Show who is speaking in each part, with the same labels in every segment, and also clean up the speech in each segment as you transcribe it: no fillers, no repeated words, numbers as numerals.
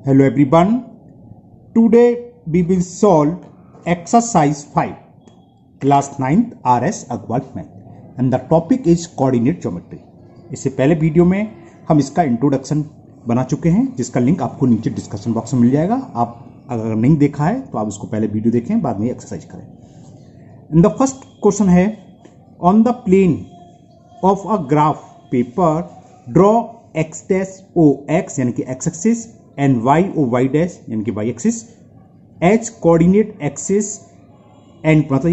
Speaker 1: Hello everyone. Today we will solve exercise 5, class 9th RS Agrawal math and the topic is coordinate geometry. इससे पहले video में हम इसका introduction बना चुके हैं जिसका लिंक आपको नीचे डिस्कशन बॉक्स में मिल जाएगा. आप अगर नहीं देखा है तो आप उसको पहले वीडियो देखें, बाद में एक्सरसाइज करें. एंड द फर्स्ट क्वेश्चन है on the plane of a graph paper draw X dash O X यानी कि X axis and Y O Y dash यानी कि वाई एक्सिस एच कोऑर्डिनेट एक्सिस एंड मतलब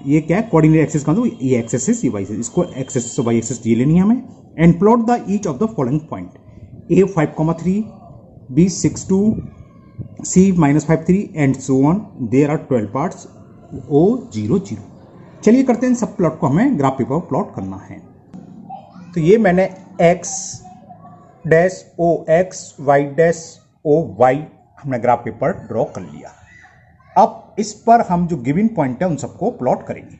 Speaker 1: ये क्या है कोऑर्डिनेट एक्सिस का मतलब ये एक्स एक्सिस ये वाई एक्सिस, इसको एक्स एक्सिस से वाई एक्सिस ये लेनी है हमें. And plot the each of the following point A 5,3 B 6,2 C -5,3 and so on. There are 12 parts O 0 0. चलिए करते हैं सब प्लॉट को, हमें ग्राफ पेपर प्लॉट करना है. तो ये मैंने X dash O X Y dash O Y हमने ग्राफ पेपर ड्रॉ कर लिया. अब इस पर हम जो गिवन पॉइंट है उन सबको प्लॉट करेंगे.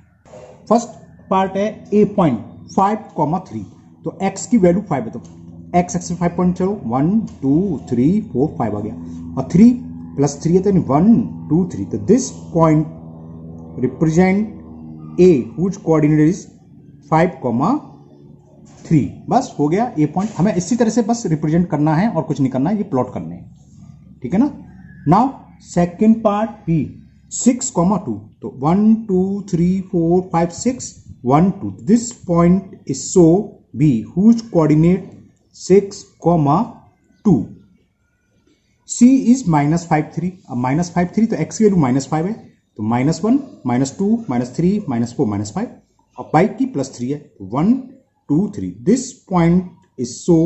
Speaker 1: फर्स्ट पार्ट है ए पॉइंट 5,3. तो एक्स की वैल्यू 5 है तो एक्स एक्सिस 5 पॉइंट चलो 1 2 3 4 5 आ गया और 3 + 3 है तो 1 2 3. तो this point represent a which coordinate is 5,3. बस हो गया ए पॉइंट. हमें इसी तरह से बस रिप्रेजेंट करना है और कुछ नहीं करना है, ये प्लॉट करने हैं. ठीक है ना. Now second part B 6,2. तो 1 2 3 4 5 6 1 2. This point is so B which coordinate 6,2. C is -5,3. अब -5,3 तो एक्स की वैल्यू -5 है तो -1 -2 -3 -4 -5 और y की +3 है 1 2 3. This point is so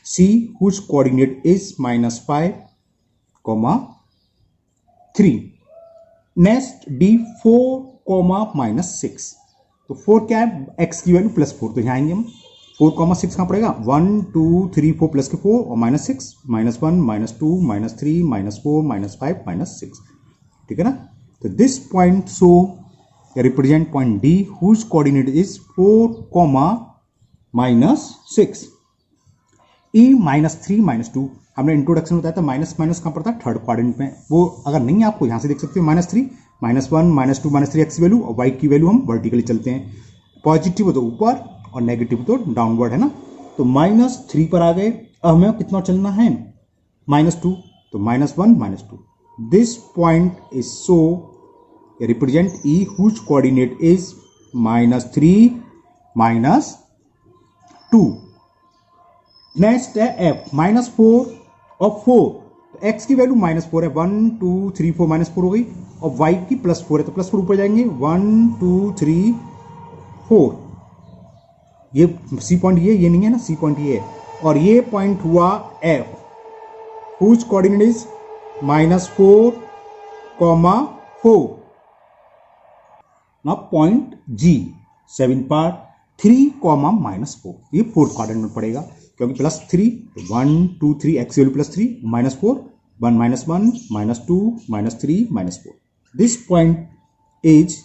Speaker 1: C which coordinate is -5, -3. Next D 4, -6. तो 4 क्या है x की वैल्यू +4 तो यहाँ आएंगे हम 4, 6 कहाँ पड़ेगा 1 2 3 4 + के 4 और -6 -1 -2 -3 -4 -5 -6. ठीक है ना. तो this point so represent point D which coordinate is 4, -6. ई -3 -2 हमने इंट्रोडक्शन बताया था माइनस माइनस कहाँ पड़ता है थर्ड क्वाड्रेंट में. वो अगर नहीं है आपको यहाँ से देख सकते हो -3 -1 -2 -3 एक्स वैल्यू और वाई की वैल्यू हम वर्टिकली चलते हैं. पॉजिटिव हो तो ऊपर और नेगेटिव तो डाउनवर्ड है ना. तो -3 पर आ गए. अब हमें कितना चलना है -2 तो -1 -2. This point is so represent E which coordinate is -3 -2. Next है एफ -4 और 4. तो एक्स की वैल्यू -4 है 1 2 3 4 -4 हो गई और वाई की +4 है तो +4 ऊपर जाएंगे 1 2 3 4. ये सी पॉइंट ये नहीं है ना, सी पॉइंट ये है और ये पॉइंट हुआ F which coordinate is -4, 4. Now point G 7 part 3, -4. ये फोर्थ क्वाड्रेंट में पड़ेगा क्योंकि +3 1 2 3 X value +3 -4 1 -1 -2 -3 -4. This point is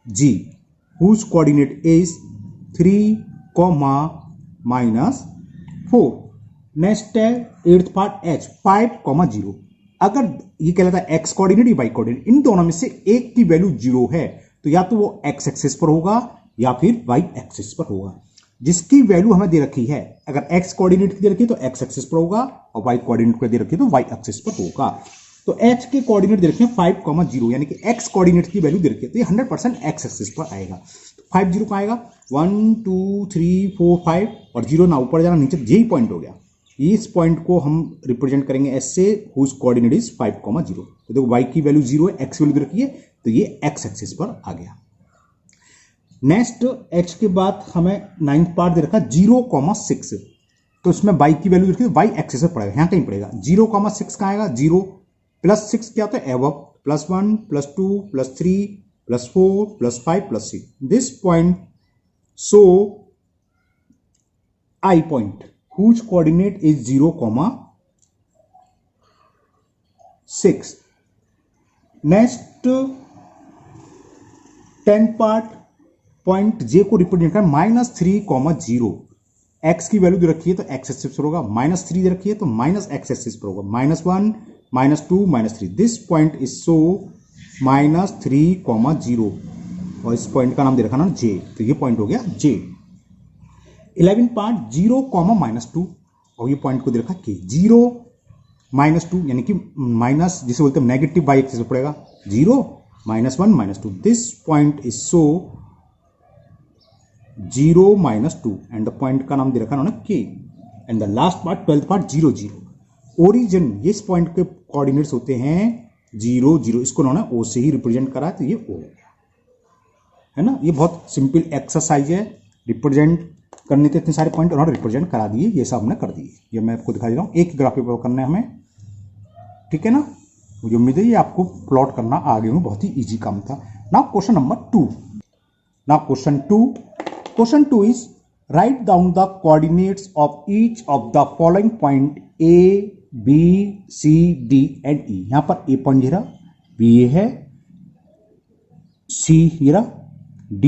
Speaker 1: G whose coordinate is 3, -4. Next है एट्थ पार्ट एच 5, 0. अगर ये कहलाता है एक्स कोऑर्डिनेट या वाई कोऑर्डिनेट, इन दोनों में से एक की वैल्यू 0 है तो या तो वो एक्स एक्सिस पर होगा या फिर वाई एक्सिस पर होगा. जिसकी वैल्यू हमें दे रखी है अगर एक्स कोऑर्डिनेट की दे रखी है तो एक्स एक्सिस पर होगा और वाई कोऑर्डिनेट को दे रखी है तो वाई एक्सिस पर होगा. तो एच के कोऑर्डिनेट दे रखे हैं 5, 0 यानी कि एक्स कोऑर्डिनेट की वैल्यू दे रखी है तो ये 100% एक्स एक्सिस पर आएगा. तो 5 0 कहाँ आएगा 1 2 3 4 5 और 0 ना ऊपर जाना नीचे, यही पॉइंट हो गया. इस पॉइंट को हम रिप्रेजेंट करेंगे एस से whose कोऑर्डिनेट इज 5, 0. तो देखो वाई की वैल्यू 0 है, एक्स वैल्यू दे रखी है तो ये एक्स एक्सिस पर आ गया. नेक्स्ट एच के बाद हमें 9th पार्ट दे रखा 0, 6. तो इसमें वाई की वैल्यू रखी है वाई एक्सिस पर पड़ेगा, यहाँ कहीं पड़ेगा 0, 6 कहाँ आएगा 0 +6 क्या होता है above +1 +2 +3 +4 +5 +6. This point so I point whose coordinate is 0, 6. Next 10 part point J को रिप्रेजेंट कर -3, 0. x की वैल्यू दे रखी है तो x एक्सिस पर होगा, -3 दे रखी है तो माइनस x एक्सिस पर होगा, -1 -2 -3। दिस पॉइंट इज सो -3, 0 और इस पॉइंट का नाम दे रखा ना j, तो ये पॉइंट हो गया j। 11 पार्ट 0, -2 और ये पॉइंट को दे रखा k, 0 -2 यानी कि माइनस जिसे बोलते हैं नेगेटिव बाई एक्सिस पे पड़ेगा, 0 -1 -2। This point is so 0 -2 and the point का नाम दे रखा उन्होंने k। And the last part 12th part 0 0। Origin ये इस पॉइंट के कोऑर्डिनेट्स होते हैं 0 0, इसको उन्होंने o से ही रिप्रेजेंट करा है तो ये o हो गया, है ना। ये बहुत सिंपल एक्सरसाइज है, रिप्रेजेंट करने थे इतने सारे पॉइंट उन्होंने रिप्रेजेंट करा दिए, ये सब हमने कर दिए। ये मैं आपको दिखा दे रहा हूँ, एक ग्राफ पेपर करना है हमें, ठीक है ना। मुझे उम्मीद है ये आपको प्लॉट करना आगे में बहुत ही इजी काम था। Now question number 2। Now question 2 is write down the coordinates of each of the following point A, B, C, D and E। यहां पर A पॉइंट ये रहा, B ये है, C ये रहा, D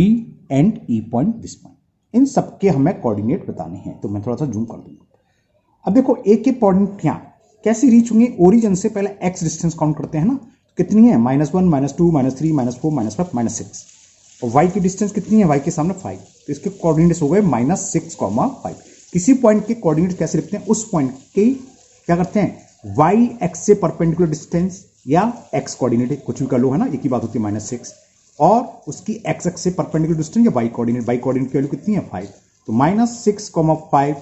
Speaker 1: and E point this point. इन सबके हमें कोऑर्डिनेट बताने हैं, तो मैं थोड़ा सा जूम कर दूंगा। अब देखो A के पॉइंट यहाँ कैसे रीच होंगे, ओरिजिन से पहले x डिस्टेंस काउंट करते हैं ना, कितनी है -1 -2 -3 -4 -5 -6, और y की डिस्टेंस कितनी है, y के सामने 5, तो इसके कोऑर्डिनेट्स हो गए -6, 5। किसी पॉइंट के कोऑर्डिनेट कैसे लिखते हैं, उस पॉइंट के क्या करते हैं, y x से परपेंडिकुलर डिस्टेंस या x कोऑर्डिनेट कुछ भी कर लो, है ना, एक ही बात होती है -6, और उसकी x एक्स से परपेंडिकुलर डिस्टेंस या y कोऑर्डिनेट की वैल्यू कितनी है 5, तो -6, 5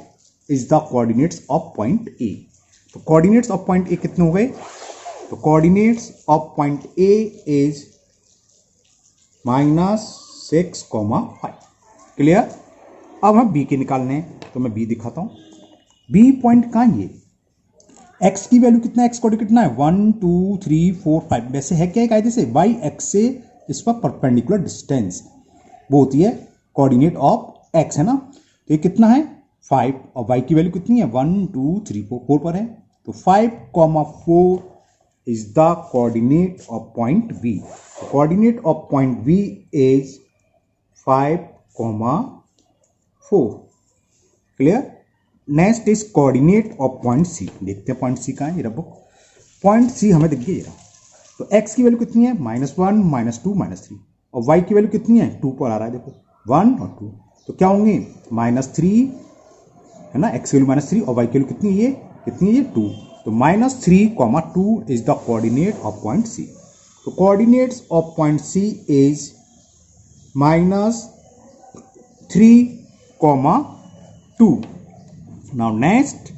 Speaker 1: is the coordinates of point A। तो कोऑर्डिनेट्स ऑफ पॉइंट A कितने हो गए, तो coordinates of point A is -6, 5। Clear. अब हम B के निकालने हैं, तो मैं B दिखाता हूं। B पॉइंट कहां है, ये x की वैल्यू कितना है, x कोऑर्डिनेट कितना है 1 2 3 4 5, वैसे है क्या कायदे से y x से इस पर परपेंडिकुलर डिस्टेंस वो होती है कोऑर्डिनेट ऑफ x, है ना। तो ये कितना है 5 और y की वैल्यू कितनी है 1 2 3 4 पर है, तो 5, 4 is the coordinate of point B। Coordinate of point B is 5, 4। Clear. Next is coordinate of point C। देखते हैं पॉइंट C कहां है, ये बुक पॉइंट C हमें दिख गया, तो x की वैल्यू कितनी है -1 -2 -3, और y की वैल्यू कितनी है 2 पर आ रहा है, देखो 1 और 2, तो क्या होंगे -3, है ना, x की वैल्यू -3 और y की वैल्यू कितनी है ये 2, तो -3, 2 is the coordinate of point C। तो coordinates of point C is -3, 2। Now next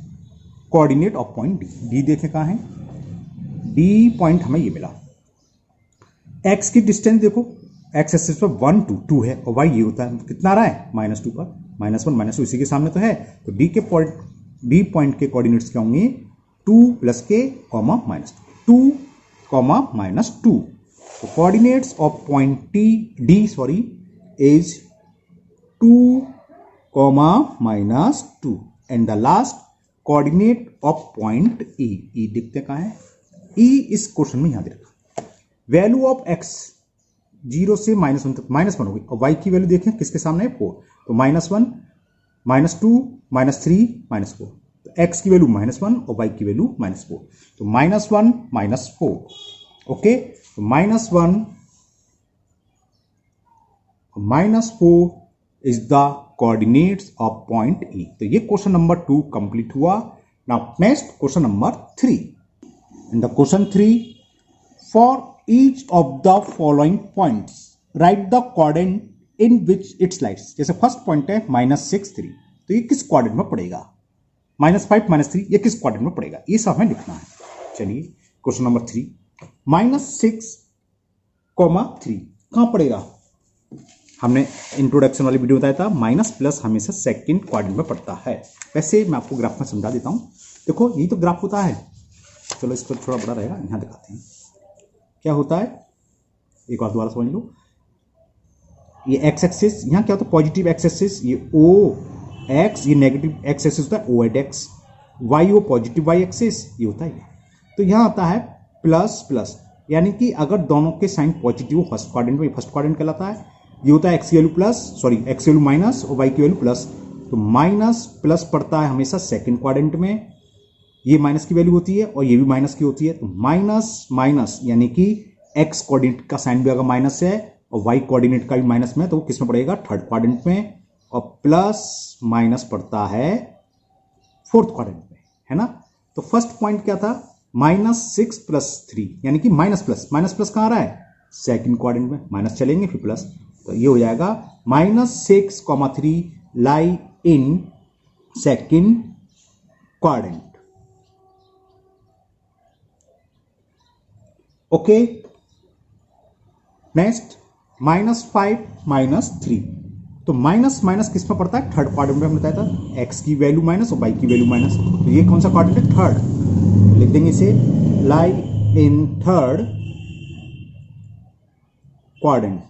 Speaker 1: coordinate of point D देखें कहां है, D पॉइंट हमें ये मिला। x की डिस्टेंस देखो, x एक्सिस पर 1 2 2 है और y ये होता है कितना आ रहा है -2 पर, -1 -2 इसी के सामने तो है, तो D पॉइंट के कोऑर्डिनेट्स क्या होंगे 2 + k, -2 -2। तो coordinates of point D is 2, -2 and the last coordinate of point E दिखते कहां है, E इस क्वेश्चन में यहां दे रखा। वैल्यू ऑफ x 0 से -1 तक -1 होगी, और y की वैल्यू देखें किसके सामने है 4, तो -1 -2 -3 -4, तो x की वैल्यू -1 और y की वैल्यू -4, तो -1 -4। ओके, तो -4 is the coordinates of point E। तो ये क्वेश्चन नंबर 2 कंप्लीट हुआ। Now next question number 3। In the question 3, for each of the following points, write the coordinate in which it lies। जैसे first point है -6, 3, तो ये किस quadrant में पड़ेगा, -5 -3 ये किस क्वाड्रेंट में पड़ेगा, ये सब हमें लिखना है। चलिए क्वेश्चन नंबर 3, -6, 3 कहां पड़ेगा, हमने इंट्रोडक्शन वाली वीडियो बताया था, माइनस प्लस हमेशा सेकंड क्वाड्रेंट में पड़ता है। वैसे मैं आपको ग्राफ में समझा देता हूं, देखो यही तो ग्राफ होता है, चलो इसको थोड़ा बड़ा रहेगा, यहां दिखाते हैं क्या होता है, एक बार दोबारा समझ लो। ये x एक्सिस, यहां क्या होता है पॉजिटिव x एक्सिस, ये o x, ये नेगेटिव x एक्सिस होता है o एट x, y वो पॉजिटिव y एक्सिस ये होता है। तो यहां आता है प्लस प्लस, यानी कि अगर दोनों के साइन पॉजिटिव हो फर्स्ट क्वाड्रेंट में, फर्स्ट क्वाड्रेंट कहलाता है। ये होता है x की वैल्यू प्लस, सॉरी x की वैल्यू माइनस और y की वैल्यू प्लस, तो माइनस प्लस पड़ता है हमेशा सेकंड क्वाड्रेंट में, ये माइनस की वैल्यू होती है और ये भी माइनस की होती है। तो माइनस माइनस यानी कि एक्स कोऑर्डिनेट का साइन भी अगर माइनस है और वाई कोऑर्डिनेट का भी माइनस में, तो वो किस में पड़ेगा, थर्ड क्वाड्रेंट में, और प्लस माइनस पड़ता है फोर्थ क्वाड्रेंट में, है ना। तो फर्स्ट पॉइंट क्या था, -6 + 3 यानी कि माइनस प्लस कहां आ रहा है, सेकंड क्वाड्रेंट में, माइनस चलेंगे फिर प्लस, तो ये हो जाएगा -6, 3 lie in second quadrant. Okay, next -5 - 3, तो माइनस माइनस किस में पड़ता है, थर्ड क्वाड्रेंट में हमने बताया था, एक्स की वैल्यू माइनस और वाई की वैल्यू माइनस, तो ये कौन सा क्वाड्रेंट है, थर्ड, लिख देंगे इसे लाई इन थर्ड क्वाड्रेंट।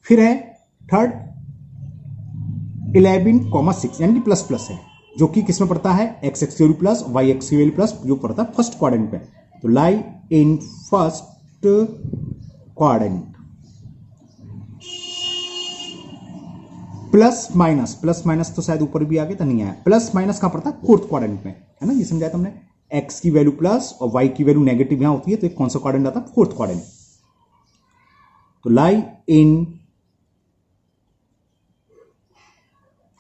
Speaker 1: फिर है थर्ड 11, 6 यानी कि प्लस प्लस है, जो कि किसमें पड़ता है, एक्स एक्स की वैल्यू प्लस वाई एक्स की वैल्यू प्लस, जो पड़ता है फर्स्ट क्वाड्रेंट पे, तो lie in first quadrant. Plus minus तो शायद ऊपर भी आगे तो नहीं आया, प्लस माइनस कहां पड़ता है, फोर्थ क्वाड्रेंट में, है ना, ये समझाया था हमने, एक्स की वैल्यू प्लस और वाई की वैल्यू नेगेटिव यहां होती है, तो एक कौन सा क्वाड्रेंट आता है, फोर्थ क्वाड्रेंट। तो लाई इन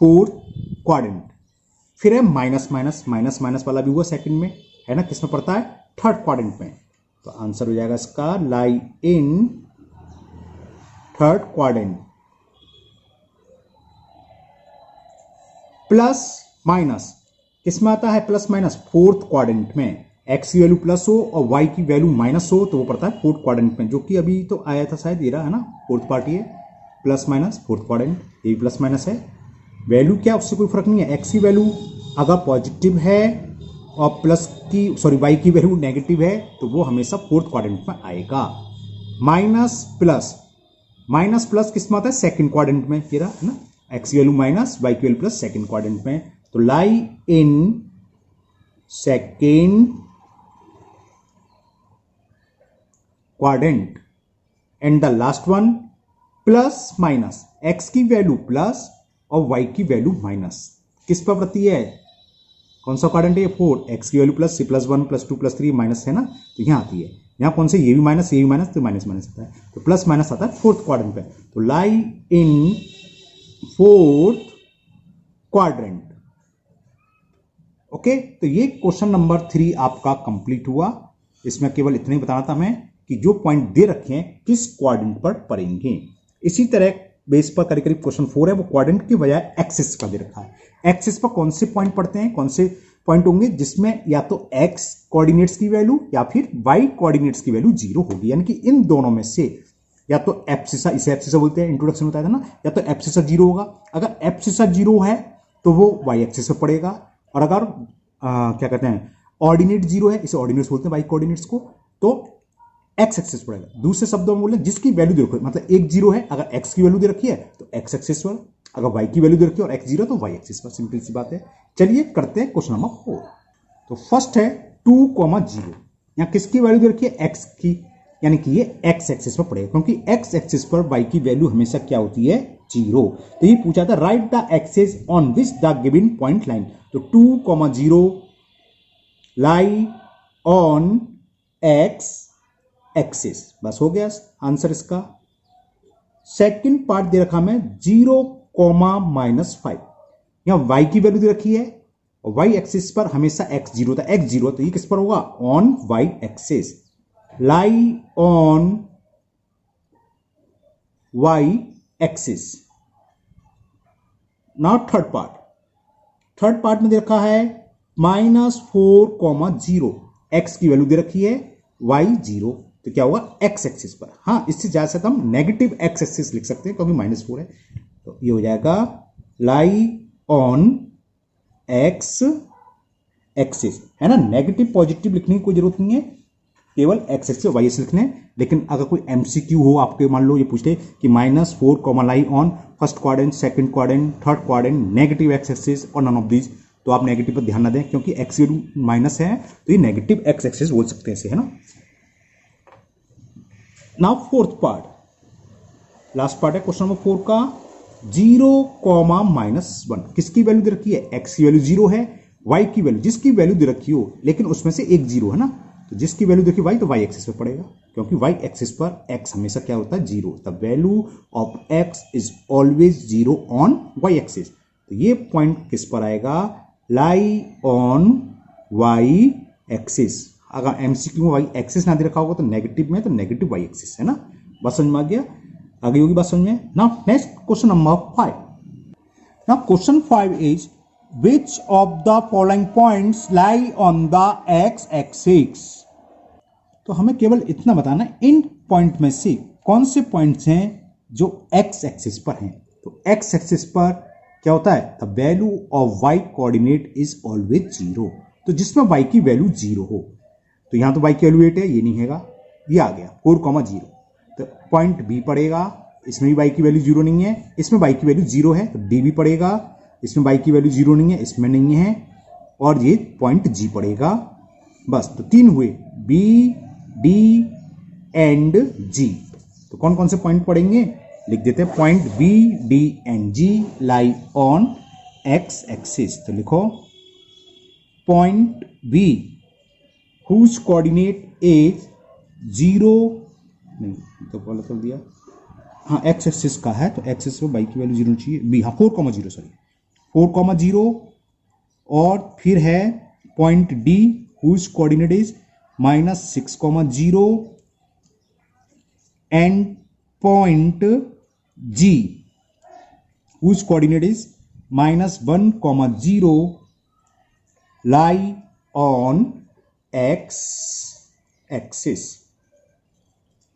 Speaker 1: फोर्थ क्वाड्रेंट। फिर है माइनस माइनस वाला भी हुआ सेकंड में, है ना, किसमें पड़ता है, थर्ड क्वाड्रेंट में, तो आंसर हो जाएगा इसका lie in third quadrant. Plus minus किसमें आता है, प्लस माइनस फोर्थ क्वाड्रेंट में, एक्स की वैल्यू प्लस हो और वाई की वैल्यू माइनस हो, तो वो पड़ता है फोर्थ क्वाड्रेंट में, जो कि अभी तो आया था शायद, ये रहा है ना, फोर्थ पार्टी है, प्लस माइनस फोर्थ क्वाड्रेंट, ये भी प्लस माइनस है, वैल्यू क्या उससे कोई फर्क नहीं है, एक्स की वैल्यू अगर पॉजिटिव है और प्लस की वाई की वैल्यू नेगेटिव है, तो वो हमेशा फोर्थ क्वाड्रेंट में आएगा। माइनस प्लस किस में आता है, सेकंड क्वाड्रेंट में, ये रहा है ना, एक्स की वैल्यू माइनस वाई की वैल्यू प्लस सेकंड क्वाड्रेंट में, तो lie in second quadrant. And the last one plus minus, X की वैल्यू प्लस और वाई की वैल्यू माइनस, किस पर पड़ती है, कौन सा क्वाड्रेंट है, 4, एक्स की वैल्यू प्लस, सी +1 +2 +3 माइनस है ना, तो यहां आती है, यहां कौन से, ये भी माइनस ये भी माइनस, तो माइनस माइनस आता है, तो प्लस माइनस आता है फोर्थ क्वाड्रेंट पे, तो lie in fourth quadrant. Okay, तो ये क्वेश्चन नंबर 3 आपका कंप्लीट हुआ। इसमें केवल इतना ही बताना था हमें कि जो पॉइंट दे रखे हैं किस क्वाड्रेंट पर पड़ेंगे। इसी तरह बेस पर करीब करीब क्वेश्चन 4 है, वो क्वाड्रेंट की बजाय एक्सिस का दे रखा है। एक्सिस पर कौन से पॉइंट पड़ते हैं, कौन से पॉइंट होंगे जिसमें या तो एक्स कोऑर्डिनेट्स की वैल्यू या फिर वाई कोऑर्डिनेट्स की वैल्यू 0 होगी, यानी कि इन दोनों में से या तो एब्सिसा, इसे एब्सिसा बोलते हैं, इंट्रोडक्शन बताया था ना, या तो एब्सिसा 0 होगा, अगर एब्सिसा 0 है तो वो वाई एक्सिस पर पड़ेगा, और अगर क्या कहते हैं ऑर्डिनेट 0 है, इसे ऑर्डिनेट्स बोलते हैं वाई कोऑर्डिनेट्स को, तो एक्स एक्सिस पड़ेगा। दूसरे शब्दों में बोले जिसकी वैल्यू दे रखी है, मतलब एक 0 है, अगर एक्स की वैल्यू दे रखी है तो एक्स एक्सिस पर, अगर वाई की वैल्यू दे रखी है और एक्स 0 तो वाई एक्सिस पर, सिंपल सी बात है। चलिए करते हैं क्वेश्चन नंबर 4। तो फर्स्ट है 2, 0, यहां किसकी वैल्यू दे रखी है, एक्स की, यानी कि ये एक्स एक्सिस पर पड़ेगा, क्योंकि एक्स एक्सिस पर वाई की वैल्यू हमेशा क्या होती है, 0। तो ये पूछा था right the axis on which the given point line, तो 2, 0 लाई ऑन एक्स एक्सिस, बस हो गया आंसर इसका। सेकंड पार्ट दे रखा मैं 0, -5, यहां y की वैल्यू दे रखी है और y एक्सिस पर हमेशा x0 था, x0 तो ये किस पर होगा, on y axis, lie on y axis. Now third part में दे रखा है -4, 0, x की वैल्यू दे रखी है, y 0, तो क्या होगा, x एक्सिस पर। हाँ, इससे ज्यादा से हम नेगेटिव x एक्सिस लिख सकते हैं क्योंकि -4 है, तो ये हो जाएगा लाई ऑन x एक्सिस, है ना। नेगेटिव पॉजिटिव लिखने की कोई जरूरत नहीं है, केवल x एक्सिस y एक्सिस लिखने। लेकिन अगर कोई MCQ हो आपके, मान लो ये पूछते कि -4, lie on first quadrant, second quadrant, third quadrant, negative x axis और नन ऑफ दीज, तो आप नेगेटिव पर ध्यान ना दें, क्योंकि x वैल्यू माइनस है तो ये नेगेटिव x एक्सिस बोल सकते हैं इसे, है ना। Now fourth part, last part है क्वेश्चन नंबर 4 का 0, किसकी वैल्यू दे रखी है? x की वैल्यू 0 है, y की वैल्यू जिसकी वैल्यू दे रखी हो लेकिन उसमें से एक 0 है ना, तो जिसकी वैल्यू देखी y तो y एक्सिस पे पड़ेगा, क्योंकि y एक्सिस पर x हमेशा क्या होता है? 0। The value of x is always 0 on y axis. तो ये पॉइंट किस पर आएगा? Lie on y axis. अगर एमसीक्यू में y एक्सिस ना दे रखा होगा तो नेगेटिव में, तो नेगेटिव y एक्सिस है ना। बात समझ में आ गया? आगे होगी बात समझ में। Now next question number 5। Now question 5 is which of the following points lie on the x axis? तो हमें केवल इतना बताना है इन पॉइंट में से कौन से पॉइंट्स हैं जो x एक्सिस पर हैं। तो x एक्सिस पर क्या होता है? The value of y coordinate is always 0। तो जिसमें y की वैल्यू 0 हो, तो यहां तो y की वैल्यू 8 है, ये नहीं हैगा, ये आ गया 4,0। तो पॉइंट B पड़ेगा, इसमें भी y की वैल्यू 0 नहीं है, इसमें y की वैल्यू 0 है, तो D भी पड़ेगा, इसमें y की वैल्यू 0 नहीं है, इसमें नहीं है, और ये पॉइंट G पड़ेगा। बस, तो 3 हुए, B, D एंड G। तो कौन कौन से पॉइंट पड़ेंगे? लिख देते हैं point B, D and G lie on x axis. तो लिखो point B whose coordinate is 0, नहीं तो गलत कर दिया, हाँ x एक्सिस का है, तो x एक्सिस पे y की वैल्यू 0 चाहिए, B, हाँ 4,0 सॉरी 4,0, और फिर है point D whose coordinate is -6,0 and point G whose coordinate is -1,0 lie on x axis.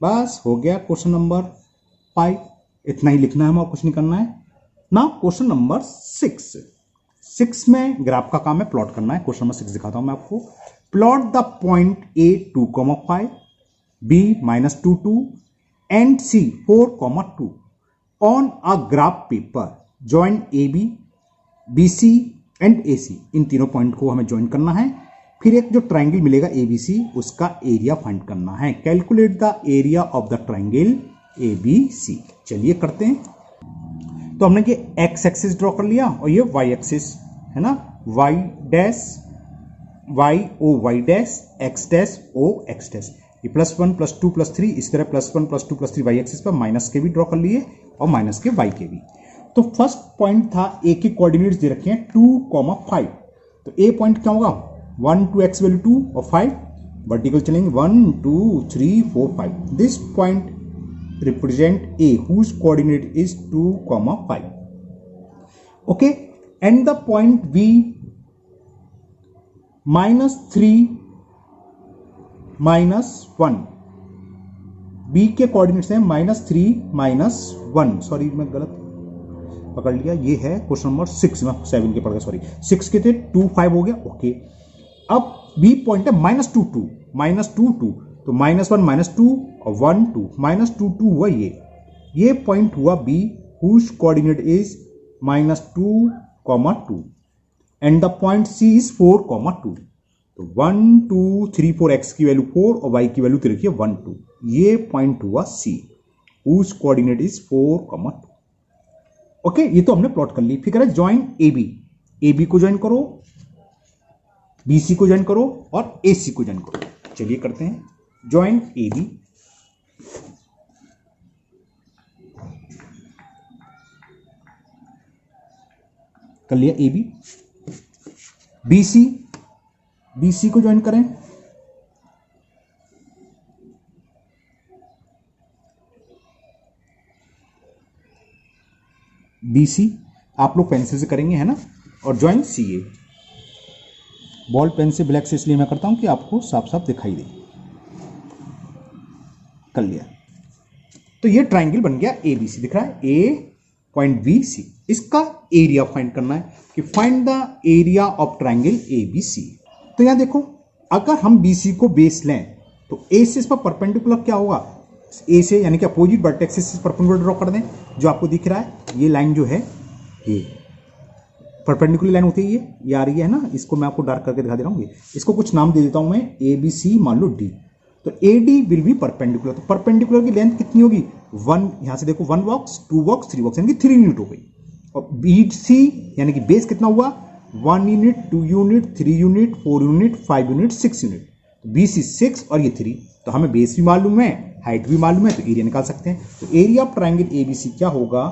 Speaker 1: बस हो गया क्वेश्चन नंबर 5। इतना ही लिखना है हमें और कुछ नहीं करना है ना। क्वेश्चन नंबर 6 में ग्राफ का काम है, प्लॉट करना है। क्वेश्चन नंबर 6 दिखाता हूं मैं आपको। Plot the point A 2,5, B -2 2 and C 4,2 on a graph paper. Join AB, BC and AC। इन तीनों पॉइंट को हमें ज्वाइन करना है। फिर एक जो ट्राइंगल मिलेगा ABC, उसका एरिया फाइंड करना है। Calculate the area of the triangle ABC। चलिए करते हैं। तो हमने ये x एक्सिस ड्रॉ कर लिया और ये y एक्सिस है ना, y dash y o y dash x dash o x dash. ये +1 +2 +3 इस तरह +1 +2 +3 y एक्सिस पर माइनस के भी ड्रॉ कर लिए और माइनस के y के भी। तो फर्स्ट पॉइंट था A की कोऑर्डिनेट्स दे रखे हैं 2,5। तो A पॉइंट क्या होगा? 1 2 x वैल्यू 2 और 5 वर्टिकल चलेंगे 1 2 3 4 5। This point represent A whose coordinate is 2,5. Okay, and the point B -3 -1। B के कोऑर्डिनेट्स हैं -3 -1। सॉरी मैं गलत पकड़ लिया, ये है क्वेश्चन नंबर 6 में 7 के पड़ गया, सॉरी 6 के थे 2 5 हो गया। ओके, अब B पॉइंट है -2 2 -2 2, तो -1 -2 और 1 2 -2 2 हुआ ये पॉइंट हुआ B whose coordinate is -2, 2 and the point C is 4, 2। तो 1 2 3 4 x की वैल्यू 4 और y की वैल्यू रखिए 1 2। ये पॉइंट हुआ C whose coordinate is 4, 2। Okay, ये तो हमने प्लॉट कर ली। फिर है ज्वाइन AB को ज्वाइन करो, BC को ज्वाइन करो और AC को ज्वाइन करो। चलिए करते हैं ज्वाइन AB। कर लिया AB। BC को ज्वाइन करें, BC आप लोग पेंसिल से करेंगे है ना, और ज्वाइन CA। बॉल पेन से ब्लैक से इसलिए मैं करता हूं कि आपको साफ साफ दिखाई दे। कर लिया, तो ये ट्राइंगल बन गया ABC। दिख रहा है A पॉइंट BC। इसका एरिया फाइंड करना है कि find the area of triangle ABC। तो यहां देखो, अगर हम BC को बेस लें तो A से इस पर परपेंडिकुलर क्या होगा? A से यानी कि अपोजिट वर्टेक्स से परपेंडिकुलर ड्रॉ कर दें। जो आपको दिख रहा है ये लाइन जो है, ये परपेंडिकुलर लाइन होती है, ये आ रही है ना। इसको मैं आपको डार्क करके दिखा दे रहा हूँ। इसको कुछ नाम दे देता हूं मैं, ABC मान लो D। तो AD विल बी परपेंडिकुलर। तो परपेंडिकुलर की लेंथ कितनी होगी? वन, यहां से देखो 1 बॉक्स 2 बॉक्स 3 बॉक्स यानी कि 3 यूनिट हो गई। और बी सी यानी कि बेस कितना हुआ 1 unit 2 unit 3 unit 4 unit 5 unit 6 unit. तो बी सी 6 और ये 3, तो हमें बेस भी मालूम है हाइट भी मालूम है, तो एरिया निकाल सकते हैं। तो एरिया ऑफ ट्राइंगल एबीसी क्या होगा,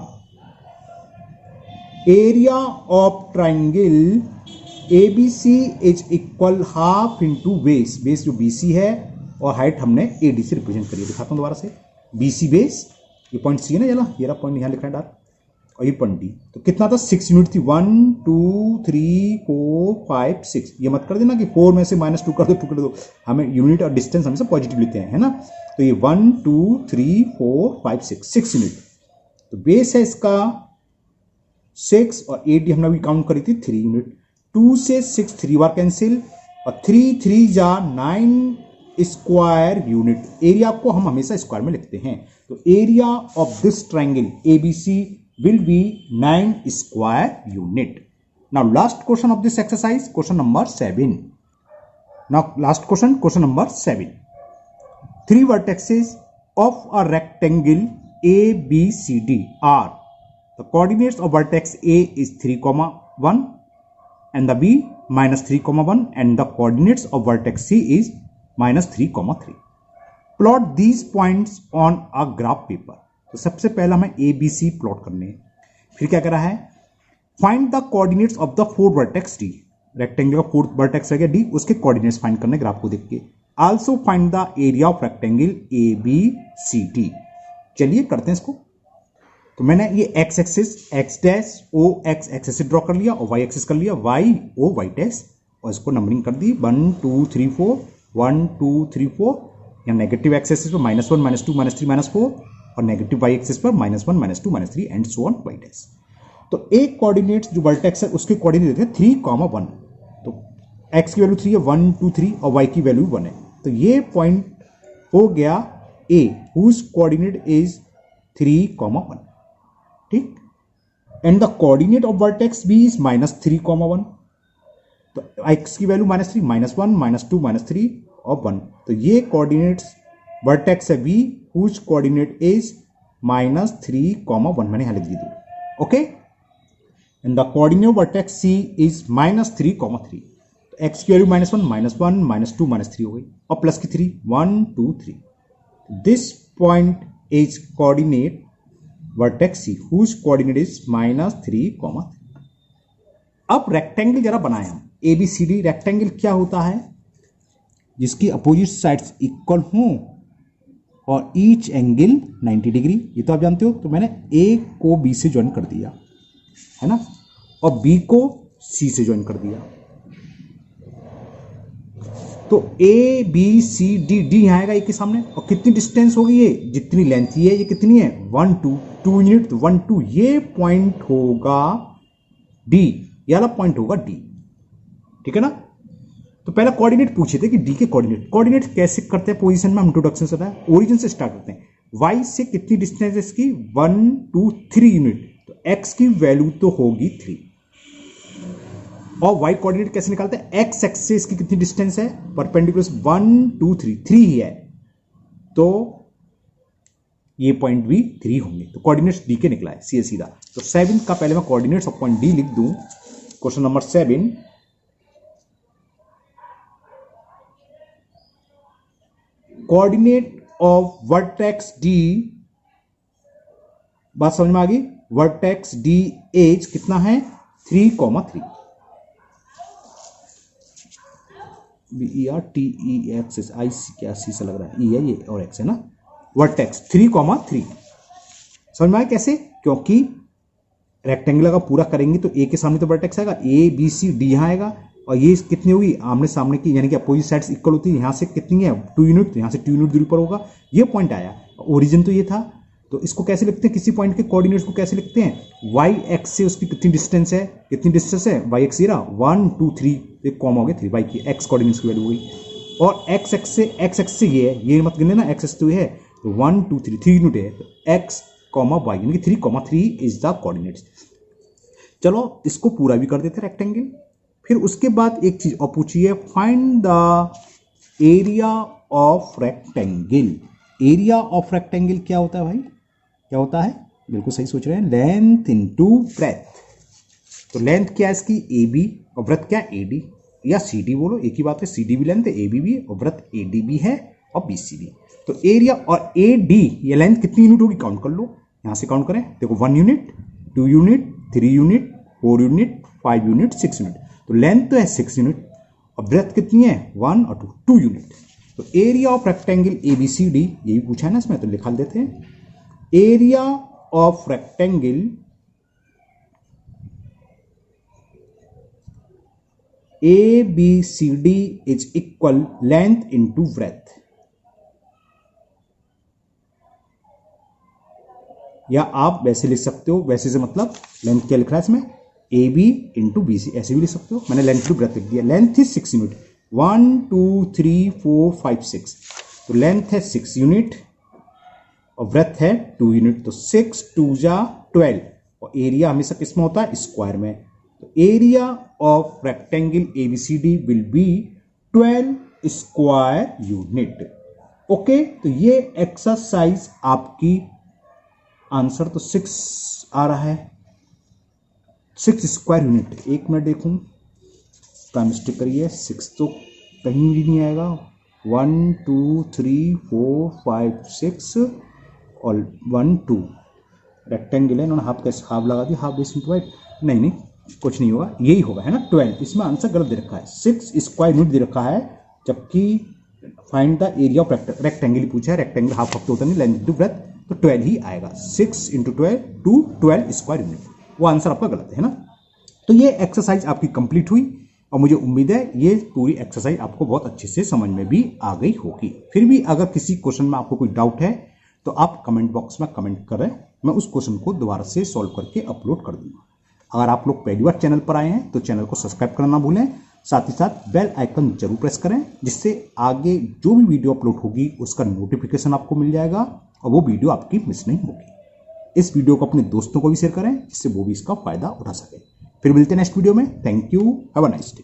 Speaker 1: area of triangle ABC is equal half into base, base जो बीसी है और हाइट हमने एडी से रिप्रेजेंट करी है। दिखाता हूं दोबारा से, बीसी बेस, ये पॉइंट सी है ना, चला ये रहा पॉइंट यहां लिख रहा है डार्क, और ये पॉइंट डी। तो कितना था 6 यूनिट थी, 1 2 3 4 5 6। ये मत कर देना कि 4 में से -2 कर दो 2 कर दो, हमें यूनिट और डिस्टेंस हमेशा पॉजिटिव लेते हैं, है ना। तो ये 1 2 3 4 5 6 यूनिट। तो बेस है इसका 6 और एडी हमने अभी काउंट करी थी 3 यूनिट। 2 से 6 3 बार कैंसिल और 3 3 जा 9 स्क्वायर यूनिट। एरिया को हम हमेशा स्क्वायर में लिखते हैं, तो area of this triangle ABC will be 9 square unit. Now last question of this exercise, question number 7. Now last question number 7. 3 vertices of a rectangle ABCD are, the coordinates of vertex A is 3,1 and the B -3,1 and the coordinates of vertex C is -3,3. Plot these points on a graph paper. तो सबसे पहला हमें ए B सी plot करने हैं। फिर क्या कर रहा है, find the coordinates of the 4 vertex D, rectangle का 4 वर्टेक्स रहेगा डी, उसके कोऑर्डिनेट्स फाइंड करने ग्राफ को देख के। Also find the area of rectangle A B C D. चलिए करते हैं इसको। तो मैंने ये X axis X dash O X axis draw कर लिया और वाई एक्सिस कर लिया वाई ओ वाई डैश, और इसको नंबरिंग कर दी 1 2 3 4 1 2 3 4। या नेगेटिव एक्स एक्सिस पर -1 -2 -3 -4 और नेगेटिव वाई एक्सिस पर -1 -2 -3 and so on Y dash. तो एक कोऑर्डिनेट्स जो वर्टेक्स है उसके कोऑर्डिनेट देते हैं 3,1। तो एक्स की वैल्यू 3 है, 1 2 3 और वाई की वैल्यू 1 है। तो ये पॉइंट हो गया ए हुज कोऑर्डिनेट इज 3,1, ठीक। And the coordinate of vertex B is -3,1। तो एक्स की वैल्यू -3 -1 -2 -3 और 1। तो ये कोऑर्डिनेट्स वर्टेक्स है बी whose coordinate is -3,1, मैंने यहां लिख दी दूर, okay. And the coordinate of vertex C is -3,3। तो एक्स की वैल्यू -1 -2 -3 हो गई और प्लस की 3 1 2 3। This point is coordinate vertex C whose coordinate is -3,3। अब रेक्टेंगल जरा बनाए हम एबीसीडी। रेक्टेंगल क्या होता है, जिसकी अपोजिट साइड्स इक्वल हों और ईच एंगल 90 डिग्री, ये तो आप जानते हो। तो मैंने ए को बी से ज्वाइन कर दिया, है ना, और बी को सी से ज्वाइन कर दिया। तो A B C D, D यहां आएगा ए के सामने, और कितनी डिस्टेंस होगी ये, जितनी लेंथ ये है, ये कितनी है 1 2 2 यूनिट 1 2। ये पॉइंट होगा डी, ये वाला पॉइंट होगा डी, ठीक है ना। तो पहला कोऑर्डिनेट पूछे थे कि डी के कोऑर्डिनेट कैसे करते हैं पोजीशन में, हम इंट्रोडक्शन से बताया। ओरिजिन से स्टार्ट करते हैं। वाई से कितनी डिस्टेंस है इसकी 1 2 3 यूनिट, तो एक्स की वैल्यू तो होगी 3। और वाई कोऑर्डिनेट कैसे निकालते हैं, एक्स एक्स से इसकी कितनी डिस्टेंस है परपेंडिकुलर 1 2 3 3 ही है, तो ये पॉइंट भी 3 होंगे। तो कोऑर्डिनेट्स डी के निकला है सीधा। तो 7 का पहले मैं कोऑर्डिनेट्स ऑफ पॉइंट डी लिख दूं। Question number 7, coordinate of vertex D, बात समझ में आ गई। वर्टेक्स डी एज कितना है 3,3। BERTEX आई सी, क्या सी से लग रहा है, ई है ये और एक्स है ना। वर्टेक्स 3,3 समझ में आया कैसे, क्योंकि रेक्टेंगल का पूरा करेंगे तो ए के सामने तो वर्टेक्स आएगा, ए बी सी डी यहां आएगा, और ये कितनी होगी आमने सामने की, यानी कि अपोजिट साइड्स इक्वल होती है। यहां से कितनी है 2 यूनिट, तो यहां से 2 यूनिट दूरी पर होगा। ये पॉइंट आया, ओरिजिन तो ये था। तो इसको कैसे लिखते हैं, किसी पॉइंट के कोऑर्डिनेट्स को कैसे लिखते हैं, वाई एक्स से उसकी कितनी डिस्टेंस है, कितनी डिस्टेंस है वाई एक्स, 1 2 3, एक कॉमा हो गया 3, वाई की एक्स कोऑर्डिनेट्स की वैल्यू हो गई। और एक्स एक्स से ये है, ये मत गिनने ना, एक्स एक्स तो ये है, तो 1 2 3 3 यूनिट है, तो एक्स कॉमा वाई यानी कि 3,3 इज द कोऑर्डिनेट्स। चलो इसको पूरा भी कर देते रेक्टेंगल। फिर उसके बाद एक चीज और पूछिए, find the area of rectangle. Area of rectangle क्या होता है भाई, क्या होता है, बिल्कुल सही सोच रहे हैं, लेंथ इनटू ब्रेथ। तो लेंथ क्या है इसकी, ए बी, और ब्रेथ क्या है, ए डी या सी डी, बोलो एक ही बात है, सी डी भी लेंथ है, ए बी भी, और ब्रेथ ए डी भी है और बी सी भी। तो एरिया और ए डी ये लेंथ कितनी यूनिट होगी, काउंट कर लो, यहाँ से काउंट करें, देखो 1 unit, 2 unit, 3 unit, 4 unit, 5 unit, 6 unit. तो लेंथ तो है 6 यूनिट और ब्रेथ कितनी है, 1 और 2 यूनिट। तो area of rectangle A B C D, यही पूछा है ना इसमें, तो लिखा देते हैं, area of rectangle A B C D is equal length into breadth, या आप वैसे लिख सकते हो, वैसे से मतलब लेंथ क्या लिख रहा है इसमें, A B into B C, ऐसे भी लिख सकते हो, मैंने लेंथ टू ब्रेथ लिख दिया। लेंथ इज 6 यूनिट, 1 2 3 4 5 6, तो लेंथ है 6 यूनिट और ब्रेथ है 2 यूनिट, तो 6 2 जा 12, और एरिया हमेशा किसमें होता है, स्क्वायर में। तो area of rectangle A B C D will be 12 square unit. Okay, तो ये एक्सरसाइज आपकी आंसर तो 6 आ रहा है, 6 स्क्वायर यूनिट। एक मिनट देखूं, टाइम मिस्टेक करिए, 6 तो कहीं भी नहीं आएगा, 1 2 3 4 5 6 और 1 2, रेक्टेंगल है, इन्होंने हाफ लगा दिया, हाफ बेस इंटू वाइट, नहीं कुछ नहीं होगा, यही होगा, है ना 12। इसमें आंसर गलत दे रखा है, 6 स्क्वायर यूनिट दे रखा है, जबकि find the area of rectangle ही पूछा है, रेक्टेंगल हाफ तो होता नहीं, लेंथ इंटू ब्रेथ, तो 12 ही आएगा, 6 इंटू 12 टू 12 स्क्वायर यूनिट, वो आंसर आपका गलत है ना। तो ये एक्सरसाइज आपकी कंप्लीट हुई और मुझे उम्मीद है ये पूरी एक्सरसाइज आपको बहुत अच्छे से समझ में भी आ गई होगी। फिर भी अगर किसी क्वेश्चन में आपको कोई डाउट है तो आप कमेंट बॉक्स में कमेंट करें, मैं उस क्वेश्चन को दोबारा से सॉल्व करके अपलोड कर दूंगा। अगर आप लोग पहली बार चैनल पर आए हैं तो चैनल को सब्सक्राइब करना ना भूलें, साथ ही साथ बेल आइकन जरूर प्रेस करें, जिससे आगे जो भी वीडियो अपलोड होगी उसका नोटिफिकेशन आपको मिल जाएगा और वो वीडियो आपकी मिस नहीं होगी। इस वीडियो को अपने दोस्तों को भी शेयर करें, जिससे वो भी इसका फायदा उठा सके। फिर मिलते हैं नेक्स्ट वीडियो में। Thank you, have a nice day.